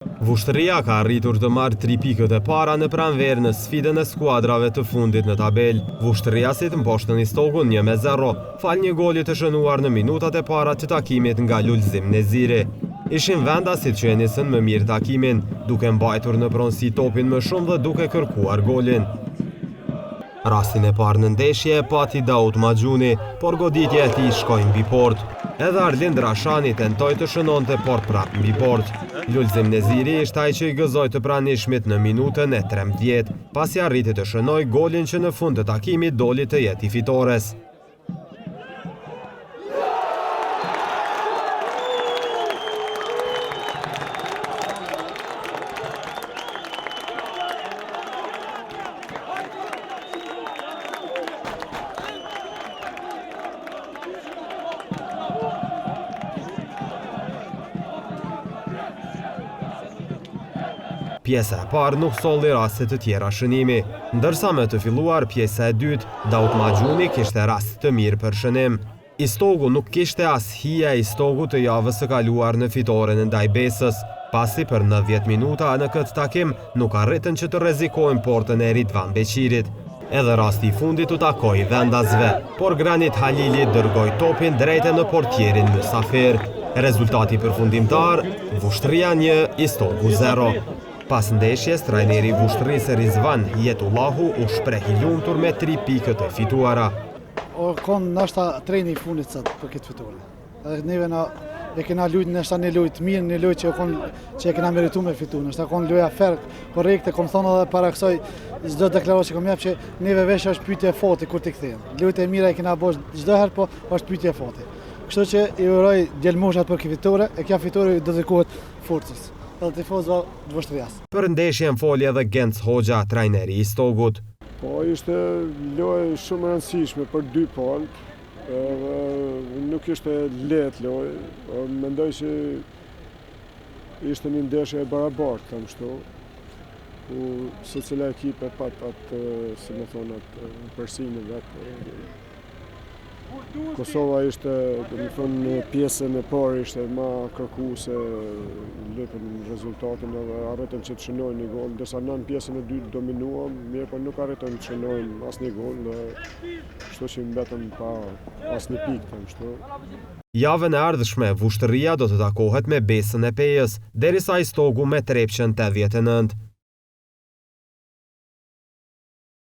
Vushtëria ka arritur të marrë 3 pikët e para në pranverë në sfidën e skuadrave të fundit në tabel. Vushtëriasit mposhtën Istogun 1-0, fal një goli të shënuar në minutat e para të takimit nga Lulzim Neziri. Ishin vendasit që e nisën më mirë takimin, duke mbajtur në pronësi topin më shumë dhe duke kërkuar golin. Rastin e parë në ndeshje e pati Daud Maxhuni, por goditja e tij shkoi mbi port. Edhe Arlind Rashani tentoi të shënonte, por prap mbi port. Lulzim Neziri ishte ai që i gëzoi të pranishmit në minutën e 13, pasi arriti të shënojë golin që në fund të takimit doli të jetë i fitores. Pjesa e parë nuk solli raste të tjera shënimi, ndërsa me të filluar pjesa e dytë, Daud Maxhuni kishte rast të mirë për shënim. Istogu nuk kishte as hija e Istogut të javës së kaluar në fitoren ndaj Besës, pasi për 90 minuta në këtë takim nuk arritën që të rrezikojnë portën e Ridvan Beqirit. Edhe rasti i fundit u takoi vendasve, por Granit Halili dërgoi topin drejt në portierin Musafir. Rezultati përfundimtar: Vushtëria 1, Istogu 0. Pas ndeshjes, trajneri i Vushtërisë Rizvan Jetullahu u shpreh i lumtur me 3 pikët e fituara. Kon nështë treni i fundit sot për këtë fitore. Edhe neve e kena lujt nështë një lujt mirë, një lujt që e kena meritu me fitu. Nështë kon luja fair, korrekte, kom thonë edhe para kësoj çdo deklaratë që kom jap që neve vesh është pyetje e foti kur t'i kthehen. Lujt e mira e kena bosh çdo herë, po është pyetje e foti. Kështu që i uroj djelmoshat për këtë fitore, e kjo fitore i dedikohet forcës dhe tifozëve të Vushtërias. Për ndeshjen foli edhe Genc Hoxha, trajneri i Istogut. Po ishte lojë shumë e rëndësishme për 2 palët, nuk ishte lehtë lojë, mendoj që ishte një ndeshje e barabartë, them kështu, ku secila ekipe pat atë, si më thonë, atë përsinë vetë. Kosova ishte, në pjesën e parë ishte ma kërkuese, lëpën rezultatin dhe arritën që të shënojnë një gol, ndërsa në pjesën e dytë dominuam, mirë por nuk arritën të shënojnë as një gol, dhe kështu që mbetën pa as një pikë, them kështu. Javën e ardhshme, Vushtëria do të takohet me Besën e Pejës, derisa Istogu me Trepçën 89.